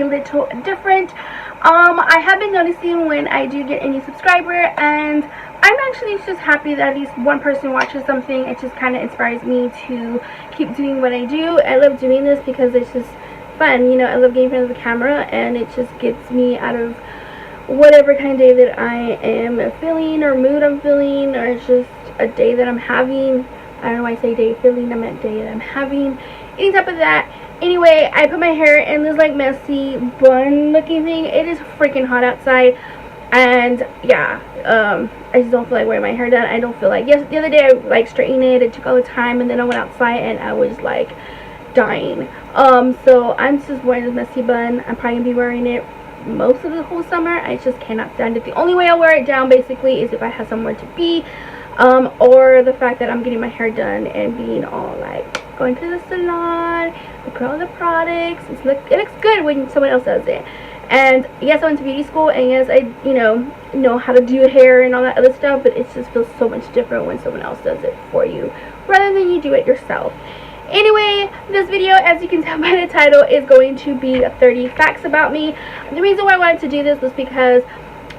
a little different. I have been noticing when I do get a new subscriber, and I'm actually just happy that at least one person watches something. It just kind of inspires me to keep doing what I do. I love doing this because it's just fun, you know. I love getting in front of the camera, and it just gets me out of whatever kind of day that I am feeling or mood I'm feeling, or it's just a day that I'm having. I don't know why I say day feeling, I meant day that I'm having. Any type of that. Anyway, I put my hair in this like messy bun looking thing. It is freaking hot outside, and yeah, I just don't feel like wearing my hair done. I don't feel like, yes, the other day I like straightened it. It took all the time, and then I went outside and I was like dying. So I'm just wearing this messy bun. I'm probably gonna be wearing it most of the whole summer. I just cannot stand it. The only way I'll wear it down basically is if I have somewhere to be, or the fact that I'm getting my hair done and being all like going to the salon, look at all the products. It looks good when someone else does it. And yes, I went to beauty school, and yes, I know how to do hair and all that other stuff, but it just feels so much different when someone else does it for you rather than you do it yourself. Anyway, this video, as you can tell by the title, is going to be 30 facts about me. The reason why I wanted to do this was because,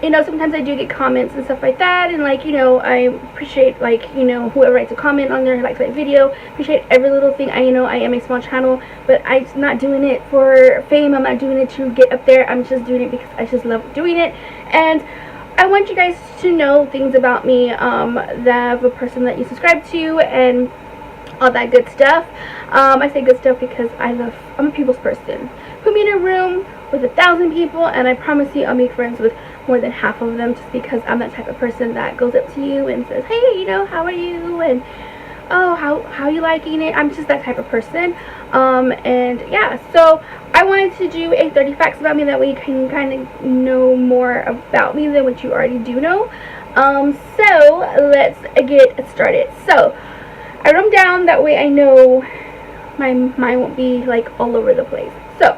you know, sometimes I do get comments and stuff like that, and like, you know, I appreciate, like, you know, whoever writes a comment on there, likes that video, appreciate every little thing. I know I am a small channel, but I'm not doing it for fame. I'm not doing it to get up there. I'm just doing it because I just love doing it, and I want you guys to know things about me, that of a person that you subscribe to, and all that good stuff. I say good stuff because I'm a people's person. Put me in a room with 1,000 people, and I promise you I'll make friends with more than half of them, just because I'm that type of person that goes up to you and says, hey, you know, how are you, and oh, how you liking it. I'm just that type of person. And yeah, so I wanted to do a 30 facts about me, that way you can kind of know more about me than what you already do know. So let's get started. So I wrote them down, that way I know my mind won't be like all over the place. So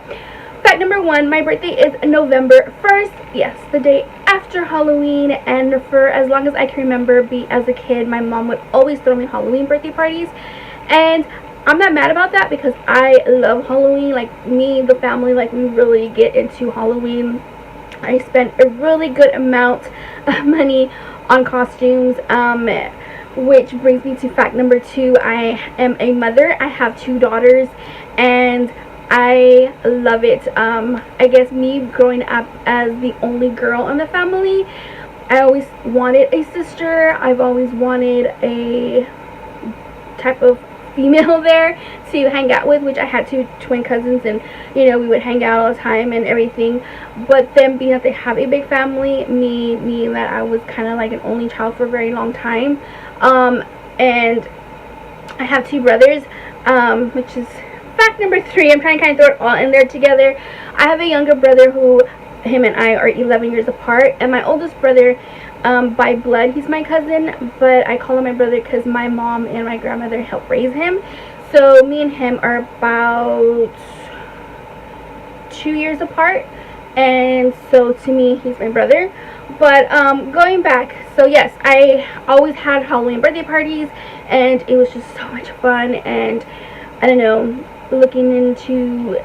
fact number 1, my birthday is November 1st. Yes, the day after Halloween, and for as long as I can remember, as a kid, my mom would always throw me Halloween birthday parties, and I'm not mad about that because I love Halloween. Like, me, the family, like, we really get into Halloween. I spent a really good amount of money on costumes, which brings me to fact number 2. I am a mother. I have 2 daughters, and I love it. I guess me growing up as the only girl in the family, I always wanted a sister. I've always wanted a type of female there to hang out with, which I had 2 twin cousins, and you know, we would hang out all the time and everything. But then being that they have a big family, meaning that I was kind of like an only child for a very long time, and I have 2 brothers, which is fact number 3. I'm trying to kind of throw it all in there together. I have a younger brother who, him and I are 11 years apart, and my oldest brother, by blood, he's my cousin, but I call him my brother because my mom and my grandmother helped raise him. So me and him are about 2 years apart, and so to me, he's my brother. But going back, so yes, I always had Halloween birthday parties, and it was just so much fun. And I don't know, looking into,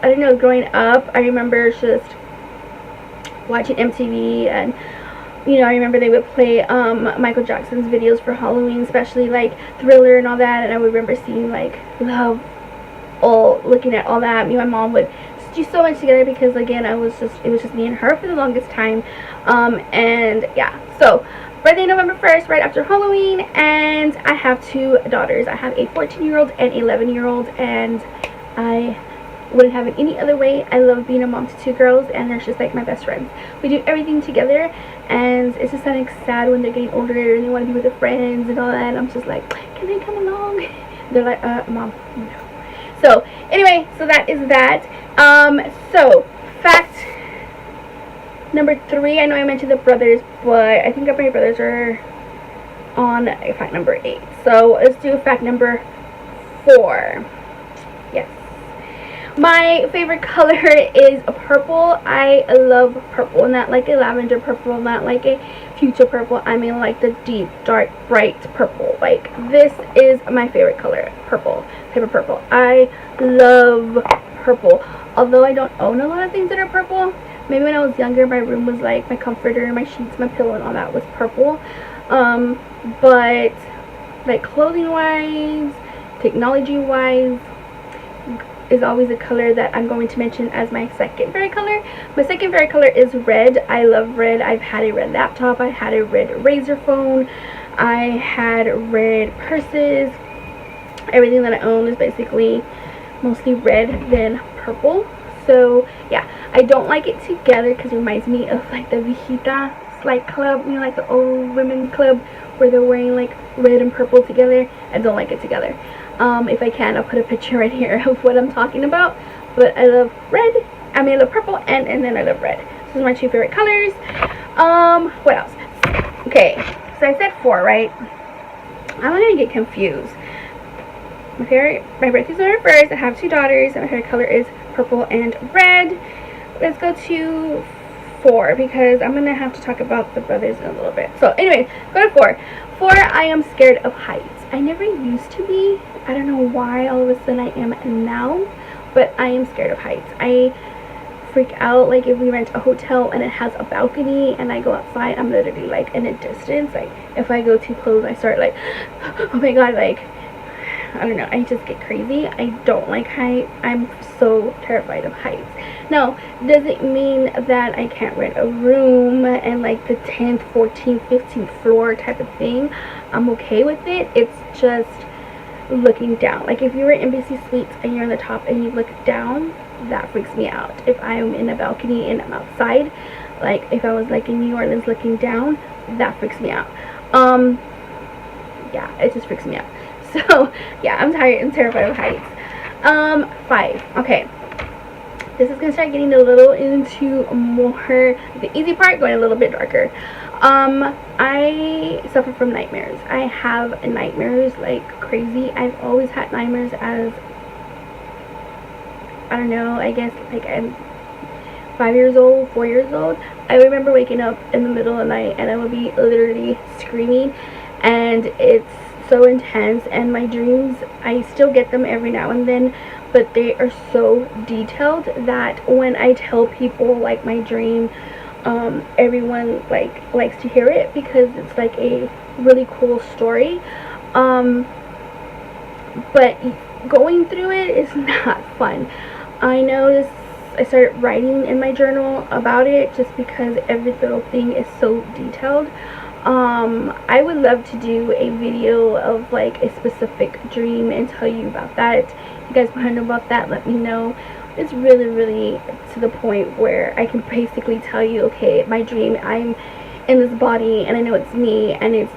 I don't know, growing up, I remember just watching MTV, and you know, I remember they would play Michael Jackson's videos for Halloween, especially like Thriller and all that, and I would remember seeing like Love, looking at all that. Me and my mom would do so much together because, again, it was just me and her for the longest time. And yeah, so birthday November 1st, right after Halloween, and I have 2 daughters. I have a 14-year-old and 11-year-old, and I wouldn't have it any other way. I love being a mom to 2 girls, and they're just like my best friends. We do everything together, and it's just kind of sad when they're getting older and they want to be with their friends and all that. And I'm just like, can I come along? They're like, mom, no. So anyway, so that is that. So fact number 3, I know I mentioned the brothers, but I think my brothers are on fact number 8. So let's do fact number 4. Yes. My favorite color is purple. I love purple, not like a lavender purple, not like a fuchsia purple. I mean like the deep, dark, bright purple. Like, this is my favorite color, purple. Favorite purple. I love purple. Although I don't own a lot of things that are purple. Maybe when I was younger, my room was like, my comforter, my sheets, my pillow, and all that was purple. But like clothing wise, technology wise, is always a color that I'm going to mention as my second favorite color. My second favorite color is red. I love red. I've had a red laptop. I had a red Razr phone. I had red purses. Everything that I own is basically mostly red than purple. So yeah, I don't like it together because it reminds me of like the Viejita like club, you know, like the old women club where they're wearing like red and purple together. I don't like it together. If I can, I'll put a picture right here of what I'm talking about. But I love red. I mean, I love purple and then I love red. Those are my two favorite colors. What else? Okay, so I said 4, right? I'm gonna get confused. My birthday's November 1st. I have 2 daughters, and my favorite color is purple and red. Let's go to 4 because I'm gonna have to talk about the brothers in a little bit. So anyway, go to 4. 4, I am scared of heights. I never used to be. I don't know why all of a sudden I am now, but I am scared of heights. I freak out like if we rent a hotel and it has a balcony and I go outside, I'm literally like in a distance. Like if I go too close, I start like, oh my god, like I don't know, I just get crazy. I don't like height. I'm so terrified of heights. Now, does it mean that I can't rent a room and like the 10th, 14th, 15th floor type of thing? I'm okay with it. It's just looking down. Like if you were in Embassy Suites and you're on the top and you look down, that freaks me out. If I'm in a balcony and I'm outside, like if I was like in New Orleans looking down, that freaks me out. Yeah, it just freaks me out. So yeah, I'm terrified of heights. 5. Okay, this is gonna start getting a little into more the easy part, going a little bit darker. I suffer from nightmares. I have nightmares like crazy. I've always had nightmares as, I don't know, I guess like I'm 5 years old, 4 years old. I remember waking up in the middle of the night and I would be literally screaming, and it's so intense. And my dreams, I still get them every now and then, but they are so detailed that when I tell people like my dream, everyone like likes to hear it because it's like a really cool story. But going through it is not fun. I noticed I started writing in my journal about it just because every little thing is so detailed. I would love to do a video of like a specific dream and tell you about that. If you guys want to know about that, let me know. It's really to the point where I can basically tell you, okay, my dream, I'm in this body and I know it's me, and it's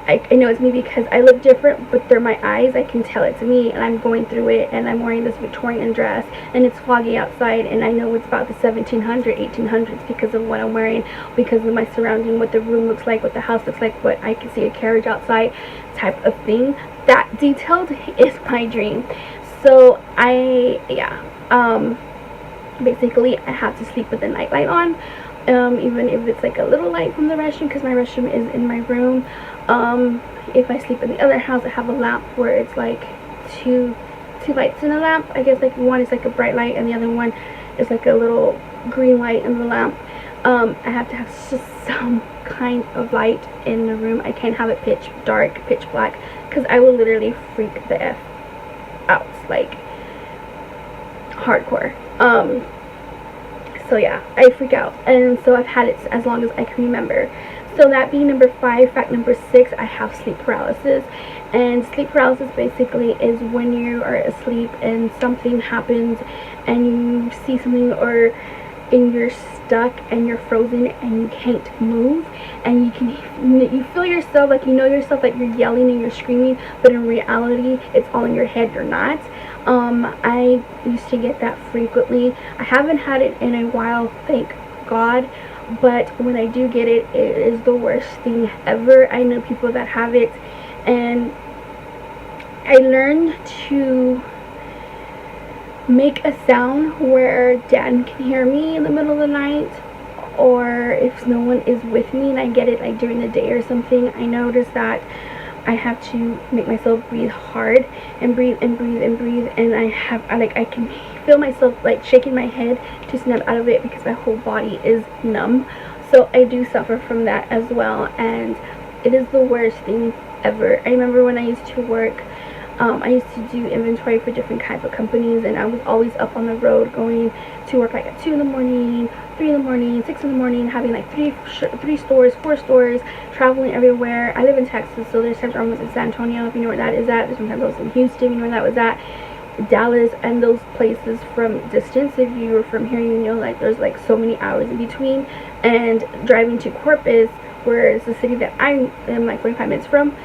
I know it's me because I look different, but they're my eyes. I can tell it's me, and I'm going through it, and I'm wearing this Victorian dress, and it's foggy outside, and I know it's about the 1700s, 1800s because of what I'm wearing, because of my surrounding, what the room looks like, what the house looks like, what I can see a carriage outside type of thing. That detailed is my dream. So basically I have to sleep with the nightlight on, even if it's like a little light from the restroom, because my restroom is in my room. If I sleep in the other house, I have a lamp where it's like two lights in a lamp. I guess like one is like a bright light and the other one is like a little green light in the lamp. I have to have just some kind of light in the room. I can't have it pitch dark, pitch black, because I will literally freak the F out, like hardcore. So yeah, I freak out, and so I've had it as long as I can remember. So that being number 5. Fact number 6, I have sleep paralysis. And sleep paralysis basically is when you are asleep and something happens and you see something, or and you're stuck and you're frozen and you can't move, and you feel yourself, like you know yourself, like you're yelling and you're screaming, but in reality it's all in your head, you're not. I used to get that frequently. I haven't had it in a while, thank God, but when I do get it, it is the worst thing ever. I know people that have it, and I learned to make a sound where Dad can hear me in the middle of the night, or if no one is with me and I get it like during the day or something. I notice that I have to make myself breathe hard and breathe and breathe and breathe, and I can feel myself like shaking my head to snap out of it because my whole body is numb. So I do suffer from that as well, and it is the worst thing ever. I remember when I used to work, I used to do inventory for different kinds of companies, and I was always up on the road going to work like at 2 in the morning, 3 in the morning, 6 in the morning, having like three stores, 4 stores, traveling everywhere. I live in Texas, so there's times where I was in San Antonio, if you know where that is at. There's sometimes I was in Houston, you know where that was at. Dallas, and those places from distance. If you were from here, you know, like there's like so many hours in between. And driving to Corpus, where it's the city that I am like 45 minutes from,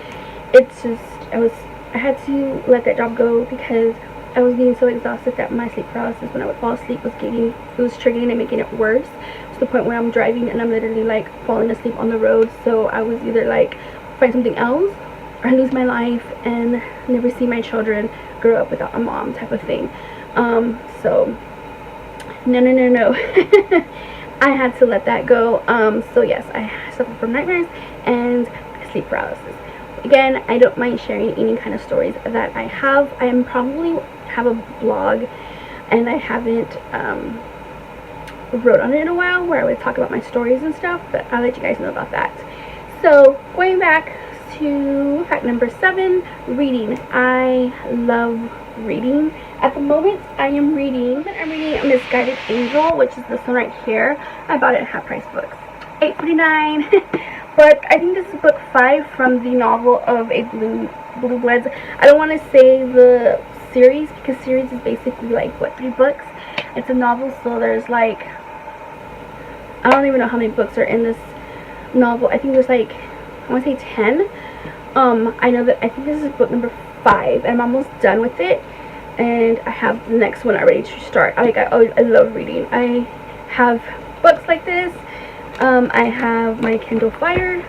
it's just, I had to let that job go because I was being so exhausted that my sleep paralysis, when I would fall asleep, was triggering and making it worse, to the point where I'm driving and I'm literally like falling asleep on the road. So I was either like find something else or lose my life and never see my children grow up without a mom, type of thing. So no. I had to let that go. So yes, I suffer from nightmares and sleep paralysis. Again, I don't mind sharing any kind of stories that I have. I am probably have a blog, and I haven't wrote on it in a while, where I would talk about my stories and stuff, but I'll let you guys know about that. So going back to fact number 7, reading. I love reading. At the moment, I'm reading A Misguided Angel, which is this one right here. I bought it at Half Price Books, $8.49. But I think this is book 5 from the novel of a Blue Bloods. I don't want to say the series, because series is basically like, what, 3 books? It's a novel, so there's like, I don't even know how many books are in this novel. I think there's like, I want to say 10. I know that, I think this is book number 5, and I'm almost done with it, and I have the next one already to start. I love reading. I have books like this. I have my Kindle Fire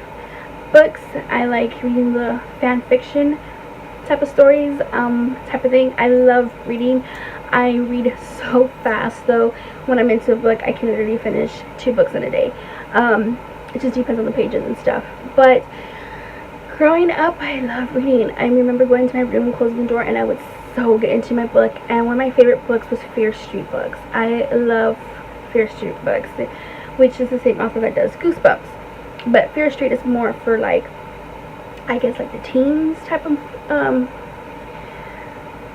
books. I like reading the fan fiction type of stories, type of thing. I love reading. I read so fast, though. When I'm into a book, I can literally finish 2 books in a day. It just depends on the pages and stuff. But growing up, I love reading. I remember going to my room, closing the door, and I would so get into my book. And one of my favorite books was Fear Street books. I love Fear Street books, which is the same author that does Goosebumps. But Fear Street is more for like, I guess like the teens type of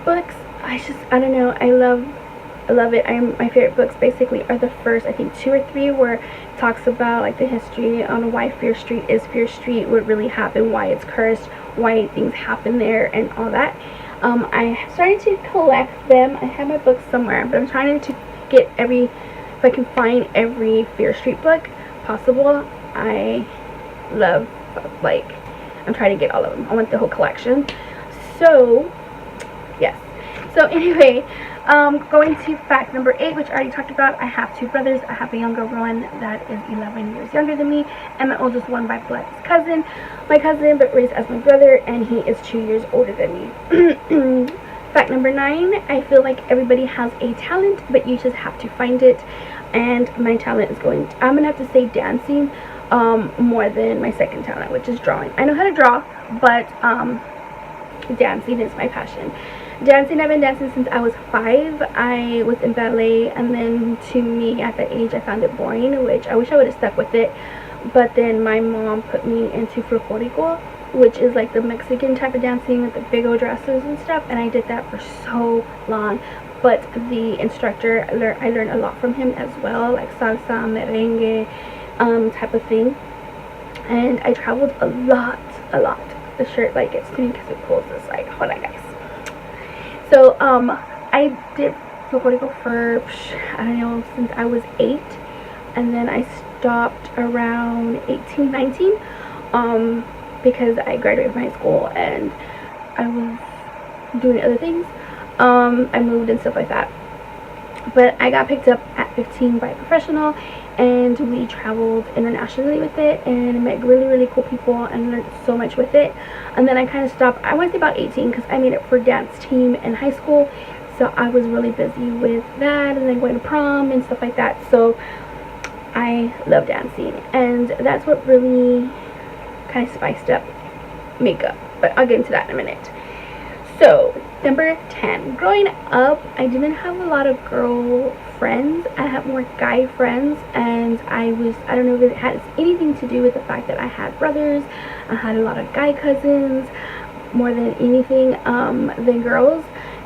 books. I don't know, I love it. My favorite books basically are the first, I think 2 or 3, where it talks about like the history on why Fear Street is Fear Street, what really happened, why it's cursed, why things happen there, and all that. I started to collect them. I have my books somewhere, but I'm trying to get if I can find every Fear Street book possible. I love, like, I'm trying to get all of them. I want the whole collection. So yes. So anyway, going to fact number 8, which I already talked about. I have 2 brothers. I have a younger one that is 11 years younger than me, and my oldest one by blood is cousin. My cousin, but raised as my brother, and he is 2 years older than me. Fact number 9, I feel like everybody has a talent, but you just have to find it. And my talent is I'm going to have to say dancing, more than my second talent, which is drawing. I know how to draw, but dancing is my passion. Dancing, I've been dancing since I was 5. I was in ballet, and then to me at that age I found it boring, which I wish I would have stuck with it. But then my mom put me into folklorico, which is like the Mexican type of dancing with the big old dresses and stuff, and I did that for so long. But the instructor, I learned a lot from him as well, like salsa, merengue, type of thing. And I traveled a lot. The shirt like gets to me because it pulls this side. Hold on, guys. So I did folklorico for, I don't know, since I was 8, and then I stopped around 18, 19, because I graduated from high school and I was doing other things. I moved and stuff like that. But I got picked up at 15 by a professional, and we traveled internationally with it and met really cool people and learned so much with it. And then I kind of stopped, I want to say about 18, because I made it for dance team in high school, so I was really busy with that, and then going to prom and stuff like that. So I love dancing, and that's what really kind of spiced up makeup, but I'll get into that in a minute. So, number 10. Growing up, I didn't have a lot of girl friends. I had more guy friends, and I don't know if it has anything to do with the fact that I had brothers. I had a lot of guy cousins, more than anything, than girls,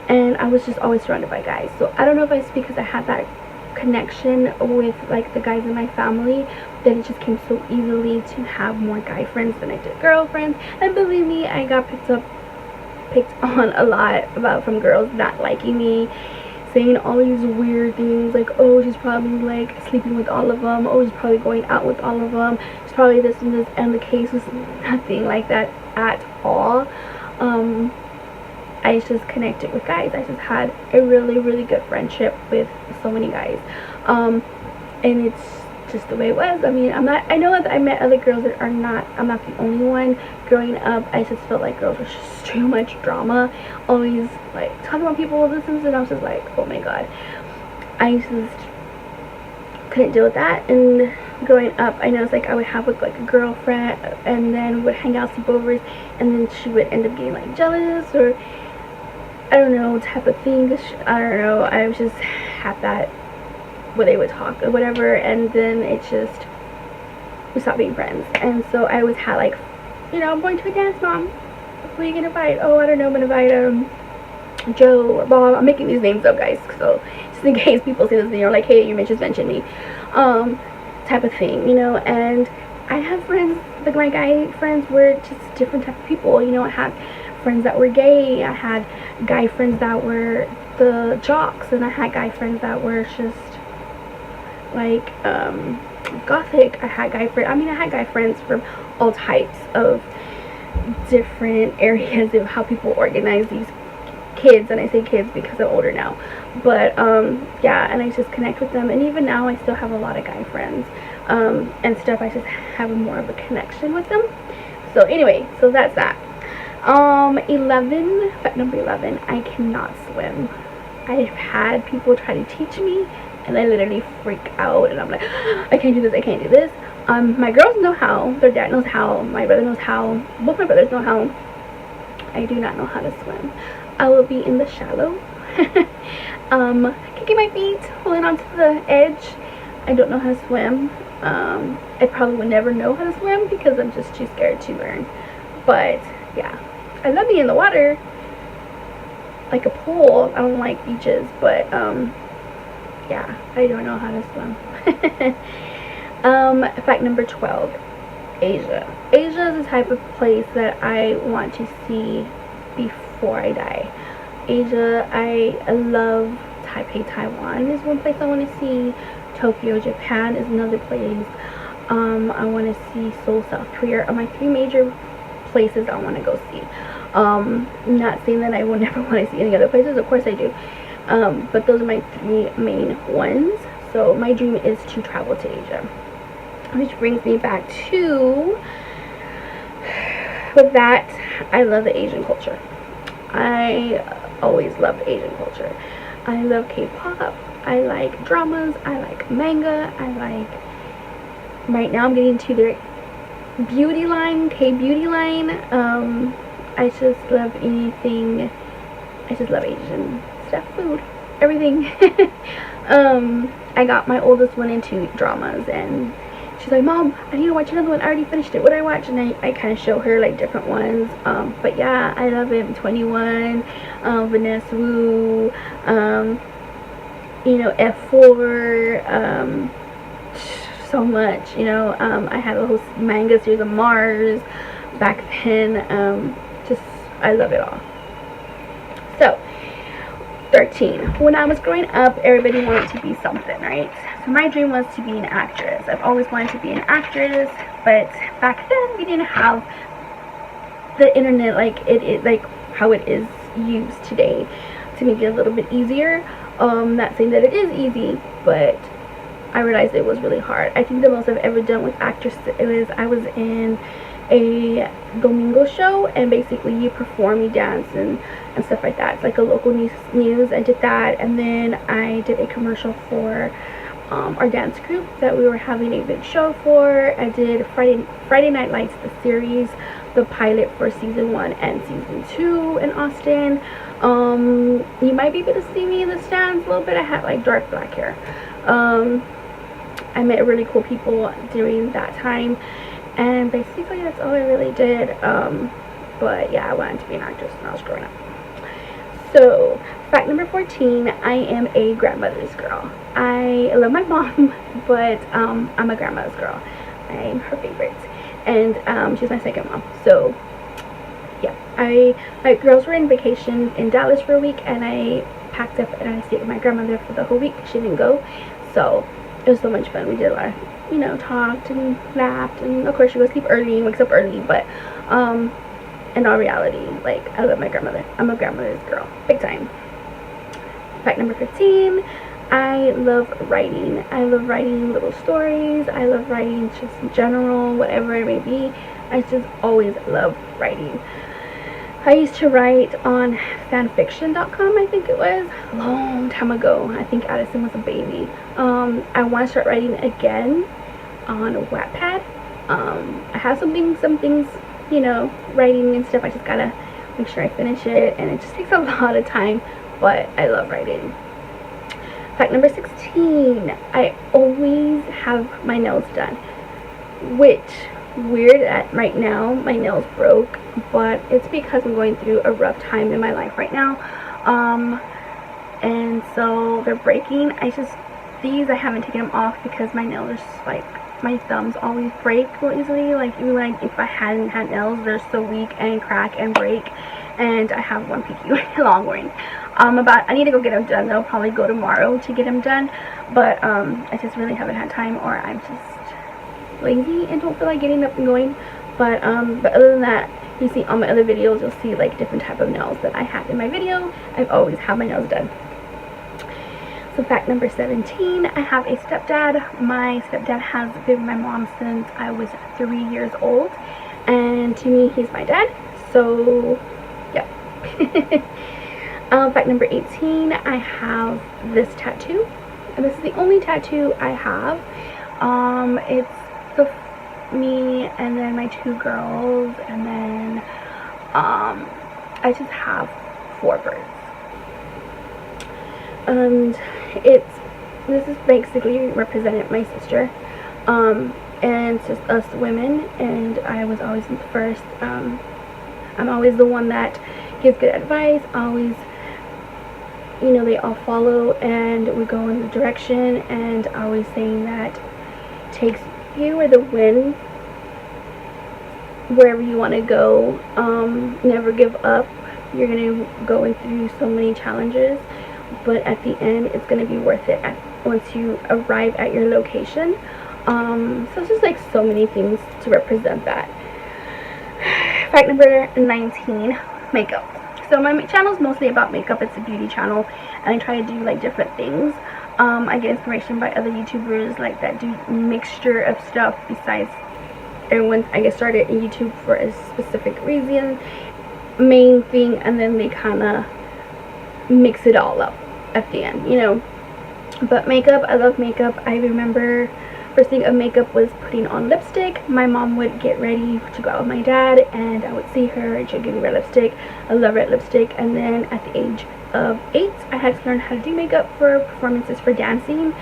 and I was just always surrounded by guys. So, I don't know if it's because I had that connection with, like, the guys in my family, that it just came so easily to have more guy friends than I did girlfriends. And believe me, I got picked on a lot from girls not liking me, saying all these weird things like, oh, she's probably like sleeping with all of them, oh, she's probably going out with all of them, she's probably this and this, and the case was nothing like that at all. I just connected with guys. I just had a really, really good friendship with so many guys, and it's just the way it was. I mean, I know that I met other girls that are not, I'm not the only one. Growing up, I just felt like girls were just too much drama, always like talking about people, this and I was just like, oh my god, I just couldn't deal with that. And growing up, I noticed like I would have like a girlfriend, and then would hang out, sleepovers, and then she would end up getting like jealous, or I don't know, type of thing. I don't know, I just had that where they would talk or whatever, and then it just, we stopped being friends. And so I always had like, you know, I'm going to a dance, Mom, who are you gonna invite? Oh, I don't know, I'm gonna invite Joe or Bob. I'm making these names up, guys, so just in case people see this video like, hey, you just mentioned me, type of thing, you know. And I have friends, like my guy friends were just different type of people, you know. I had friends that were gay, I had guy friends that were the jocks, and I had guy friends that were just like gothic. I had guy friends from all types of different areas of how people organize these kids, and I say kids because I'm older now, but yeah, and I just connect with them. And even now I still have a lot of guy friends and stuff. I just have more of a connection with them. So anyway, so that's that. 11, fact number 11, I cannot swim. I've had people try to teach me, and I literally freak out, and I'm like, I can't do this, I can't do this. My girls know how, their dad knows how, my brother knows how, both my brothers know how. I do not know how to swim. I will be in the shallow, kicking my feet, holding onto the edge. I don't know how to swim. I probably will never know how to swim because I'm just too scared to learn. But yeah, I love being in the water, like a pool. I don't like beaches, but yeah, I don't know how to swim. Fact number 12, Asia. Asia is the type of place that I want to see before I die. Asia, I love Taipei, Taiwan is one place I want to see. Tokyo, Japan is another place. I want to see Seoul, South Korea are my 3 major places I want to go see. Not saying that I will never want to see any other places, of course I do, but those are my 3 main ones. So my dream is to travel to Asia, which brings me back to, with that, I love the Asian culture. I always loved Asian culture. I love K-pop, I like dramas, I like manga, I like, right now I'm getting into their beauty line, K-beauty line. I just love anything, I just love Asian stuff, food, everything. I got my oldest one into dramas, and she's like, Mom, I need to watch another one, I already finished it, what did I watch? And I kind of show her like different ones. But yeah, I love it. 21, Vanessa Wu, you know, F4, so much, you know. I had a whole manga series of Mars back then. Just, I love it all. So 13, when I was growing up, everybody wanted to be something, right? So my dream was to be an actress. I've always wanted to be an actress, but back then we didn't have the internet like like how it is used today to make it a little bit easier. Not saying that it is easy, but I realized it was really hard. I think the most I've ever done with actress is I was in a Domingo show, and basically you perform, you dance and stuff like that. It's like a local news. I did that, and then I did a commercial for our dance group that we were having a big show for. I did Friday Night Lights, the series, the pilot for season 1 and season 2 in Austin. You might be able to see me in the stands a little bit. I had like dark black hair. I met really cool people during that time, and basically that's all I really did. But yeah, I wanted to be an actress when I was growing up. So fact number 14, I am a grandmother's girl. I love my mom, but I'm a grandmother's girl. I'm her favorite, and she's my second mom. So yeah, my girls were in vacation in Dallas for a week, and I packed up and I stayed with my grandmother for the whole week. She didn't go, so it was so much fun. We did a lot of, you know, talked and laughed, and of course she goes to sleep early and wakes up early, but in all reality, like, I love my grandmother. I'm a grandmother's girl, big time. Fact number 15, I love writing. I love writing little stories. I love writing just in general, whatever it may be. I just always love writing. I used to write on fanfiction.com, I think it was, a long time ago. I think Addison was a baby. I want to start writing again on Wattpad. I have some things, you know, writing and stuff. I just gotta make sure I finish it, and it just takes a lot of time, but I love writing. Fact number 16, I always have my nails done, which, weird at right now, my nails broke, but it's because I'm going through a rough time in my life right now, and so they're breaking. These I haven't taken them off because my nails are just like, my thumbs always break real easily. Like, even like if I hadn't had nails, they're so weak and crack and break. And I have one PQ Longhorn. I need to go get them done. They'll probably go tomorrow to get them done, but I just really haven't had time, or I'm just lazy and don't feel like getting up and going. But other than that, you see on my other videos, you'll see like different type of nails that I have in my video. I've always had my nails done. So fact number 17, I have a stepdad. My stepdad has been with my mom since I was 3 years old, and to me, he's my dad. So yeah. Fact number 18, I have this tattoo, and this is the only tattoo I have. It's me and then my 2 girls, and then I just have 4 birds. And this is basically represented my sister, and it's just us women, and I was always the first. I'm always the one that gives good advice, always, you know, they all follow and we go in the direction, and always saying that takes you or the wind wherever you want to go. Never give up. You're gonna go through so many challenges, but at the end it's going to be worth it once you arrive at your location. So it's just like so many things to represent that. Fact number 19, makeup. So my channel is mostly about makeup. It's a beauty channel, and I try to do like different things. I get inspiration by other YouTubers like that do mixture of stuff besides everyone. I get started in YouTube for a specific reason, main thing, and then they kind of mix it all up at the end, you know. But makeup, I love makeup. I remember first thing of makeup was putting on lipstick. My mom would get ready to go out with my dad, and I would see her and she'd give me red lipstick. I love red lipstick. And then at the age of 8, I had to learn how to do makeup for performances for dancing,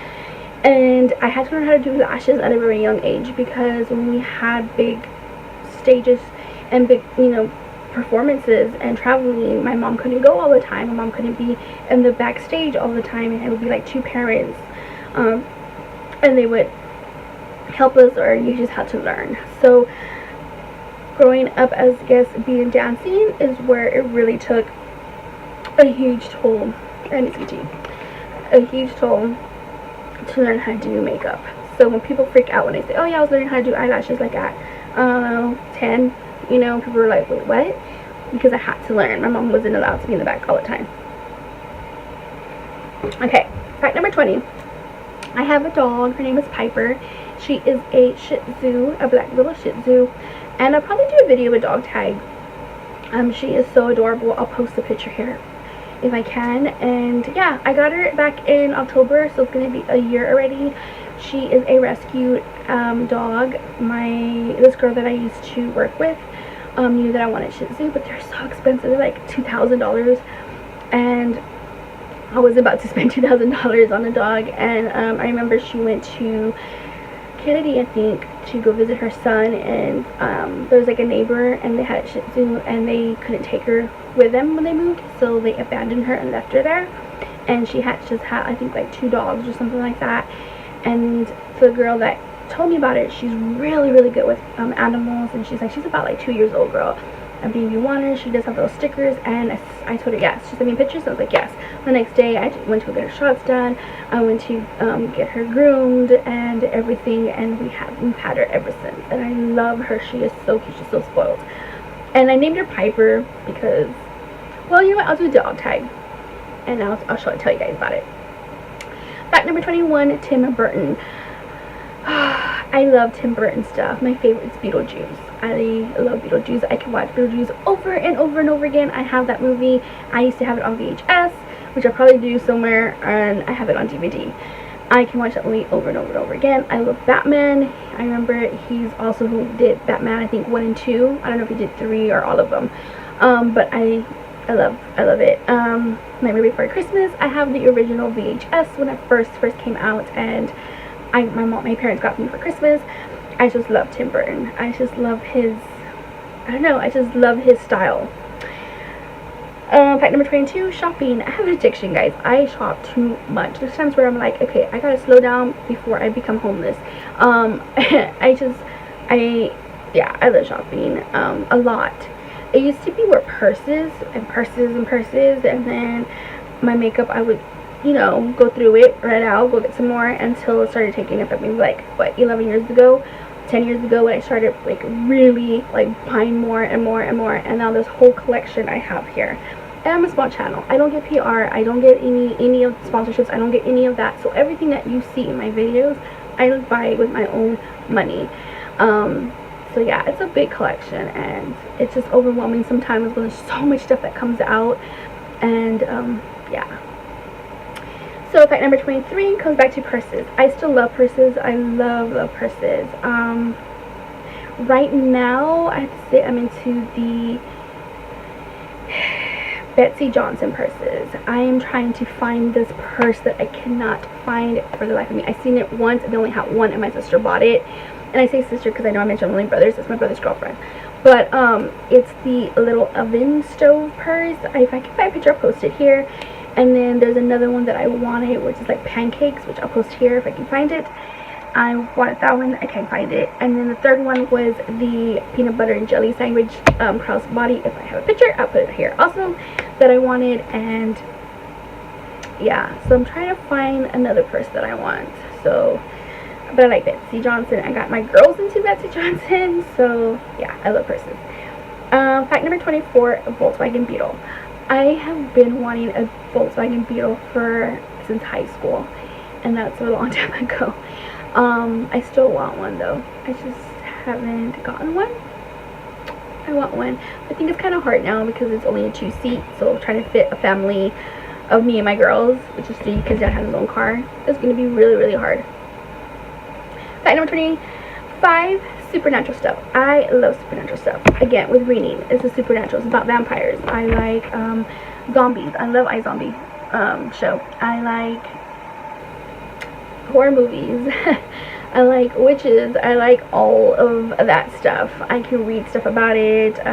and I had to learn how to do lashes at a very young age, because when we had big stages and big, you know, performances and traveling, my mom couldn't go all the time. My mom couldn't be in the backstage all the time, and it would be like 2 parents, and they would help us, or you just had to learn. So growing up as being dancing is where it really took a huge toll, and a huge toll to learn how to do makeup. So when people freak out when they say, oh yeah, I was learning how to do eyelashes like at 10, you know, people were like, wait, what? Because I had to learn. My mom wasn't allowed to be in the back all the time. Okay, fact number 20. I have a dog. Her name is Piper. She is a Shih Tzu, a black little Shih Tzu, and I'll probably do a video of a dog tag. She is so adorable. I'll post a picture here if I can. And yeah, I got her back in October, so it's gonna be a year already. She is a rescued dog. This girl that I used to work with, knew that I wanted Shih Tzu, but they're so expensive. They're like $2,000, and I was about to spend $2,000 on a dog. And I remember she went to Kennedy, I think, to go visit her son, and there was like a neighbor, and they had a Shih Tzu, and they couldn't take her with them when they moved, so they abandoned her and left her there. And she had just had, I think, like 2 dogs or something like that. And the girl that told me about it, she's really, really good with animals, and she's about like 2 years old, girl. I mean, you want her, she does have those stickers. And I told her yes. She sent me pictures, so I was like yes. The next day I went to go get her shots done. I went to get her groomed and everything, and we've had her ever since, and I love her. She is so cute, she's so spoiled. And I named her Piper because, well, you know what, I'll do a dog tag, and I'll tell you guys about it. Fact number 21, Tim Burton. I love Tim Burton stuff. My favorite is Beetlejuice. I love Beetlejuice. I can watch Beetlejuice over and over and over again. I have that movie. I used to have it on VHS, which I probably do somewhere, and I have it on DVD. I can watch that movie over and over and over again. I love Batman. I remember he's also who did Batman, I think 1 and 2. I don't know if he did 3 or all of them. But I love it. Nightmare Before Christmas. I have the original VHS when it first came out, and my parents got me for Christmas. I just love Tim Burton. I just love his, I don't know, I just love his style. Fact number 22, shopping. I have an addiction, guys. I shop too much. There's times where I'm like, okay, I gotta slow down before I become homeless. I love shopping a lot. It used to be where purses, and then my makeup, I would, you know, go through it right out, go get some more, until it started taking up at me, like, what, 11 years ago, 10 years ago, when I started, like, really, like, buying more and more and more. And now this whole collection I have here. And I'm a small channel. I don't get PR. I don't get any of the sponsorships. I don't get any of that. So everything that you see in my videos, I buy with my own money. So yeah, it's a big collection, and it's just overwhelming sometimes when there's so much stuff that comes out. And yeah. So fact number 23 comes back to purses. I still love purses. I love purses. Right now, I have to say I'm into the Betsy Johnson purses. I am trying to find this purse that I cannot find for the life of me. I seen it once, and they only had one, and my sister bought it. And I say sister because I know I mentioned only brothers. It's my brother's girlfriend. But it's the little oven stove purse. If I can find a picture, I'll post it here. And then there's another one that I wanted, which is like pancakes, which I'll post here if I can find it. I wanted that one. I can't find it. And then the third one was the peanut butter and jelly sandwich crossbody. If I have a picture, I'll put it here also, that I wanted. And yeah, so I'm trying to find another purse that I want. So, but I like Betsy Johnson. I got my girls into Betsy Johnson. So yeah, I love purses. Fact number 24, Volkswagen Beetle. I have been wanting a Volkswagen Beetle since high school, and that's a long time ago. I still want one though. I just haven't gotten one. I want one. I think it's kind of hard now because it's only a 2-seat, so trying to fit a family of me and my girls, which is 3 because Dad has his own car, is going to be really, really hard. Fact number 25, supernatural stuff. I love supernatural stuff. Again, with reading, it's a supernatural. It's about vampires. I like zombies. I love iZombie show. I like horror movies. I like witches. I like all of that stuff. I can read stuff about it,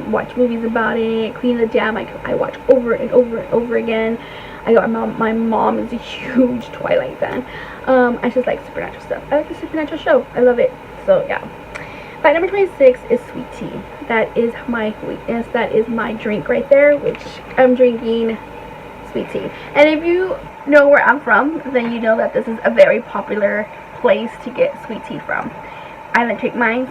watch movies about it. Queen of the Damned, I watch over and over and over again. My mom is a huge Twilight fan. I just like supernatural stuff. I like the supernatural show. I love it. So yeah. Fact number 26 is sweet tea. That is my weakness. That is my drink right there, which I'm drinking sweet tea. And if you know where I'm from, then you know that this is a very popular place to get sweet tea from. I like to take mine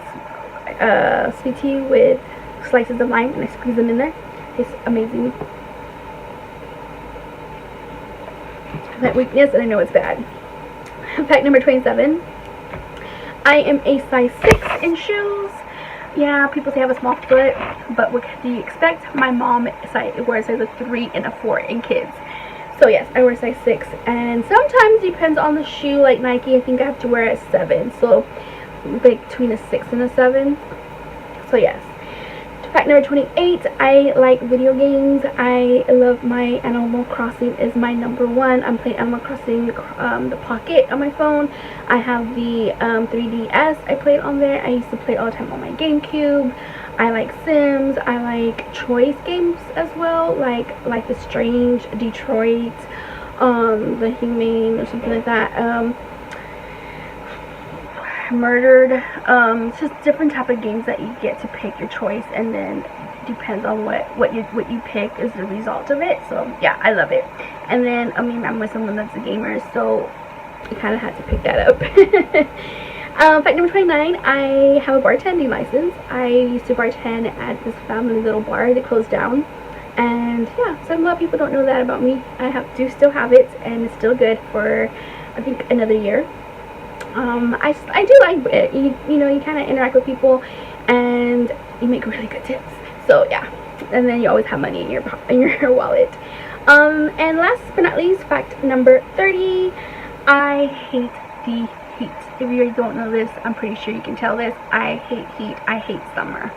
sweet tea with slices of lime, and I squeeze them in there. It's amazing. That weakness, and I know it's bad. Fact number 27. I am a size 6 in shoes. Yeah, people say I have a small foot, but what do you expect? My mom wears a size 3 and a 4 in kids. So yes, I wear size 6, and sometimes depends on the shoe. Like Nike, I think I have to wear a 7. So like between a 6 and a 7. So yes. Fact number 28, I like video games. I love my Animal Crossing is my number one. I'm playing Animal Crossing the Pocket on my phone. I have the 3DS. I play it on there. I used to play it all the time on my GameCube. I like Sims. I like choice games as well, like Life is Strange, Detroit, The Humane or something like that. Murdered. It's just different type of games that you get to pick your choice, and then depends on what you pick is the result of it. So yeah, I love it. And then I mean, I'm with someone that's a gamer, so I kind of had to pick that up. Fact number 29, I have a bartending license. I used to bartend at this family little bar that closed down, and yeah, so a lot of people don't know that about me. I do still have it, and it's still good for I think another year. I do like it. You know, you kind of interact with people and you make really good tips. So yeah, and then you always have money in your wallet. And last but not least, fact number 30, I hate the heat. If you don't know this, I'm pretty sure you can tell this. I hate heat. I hate summer.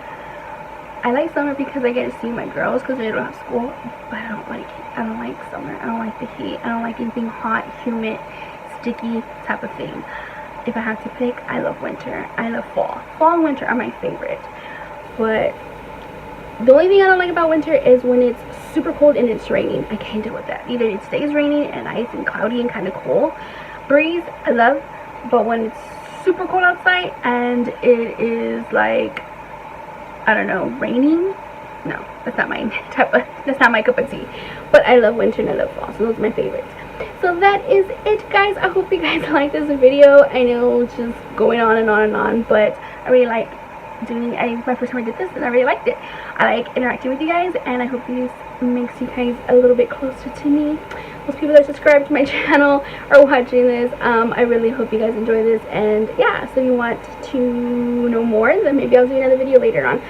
I like summer because I get to see my girls because they don't have school, but I don't like summer. I don't like the heat. I don't like anything hot, humid, sticky type of thing. If I have to pick, I love winter. I love fall. Fall and winter are my favorite. But the only thing I don't like about winter is when it's super cold and it's raining. I can't deal with that. Either it stays raining and nice and cloudy and kind of cool. Breeze, I love. But when it's super cold outside and it is like, I don't know, raining, no, that's not my cup of tea. But I love winter and I love fall. So those are my favorites. So that is it, guys. I hope you guys like this video. I know it's just going on and on and on, but I really like doing it. My first time I did this and I really liked it. I like interacting with you guys, and I hope this makes you guys a little bit closer to me. Those people that are subscribed to my channel are watching this. I really hope you guys enjoy this, and yeah, so if you want to know more, then maybe I'll do another video later on.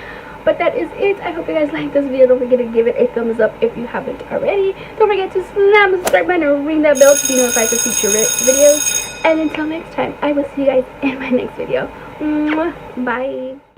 But that is it. I hope you guys like this video. Don't forget to give it a thumbs up if you haven't already. Don't forget to slam the subscribe button and ring that bell to be notified for future videos. And until next time, I will see you guys in my next video. Bye.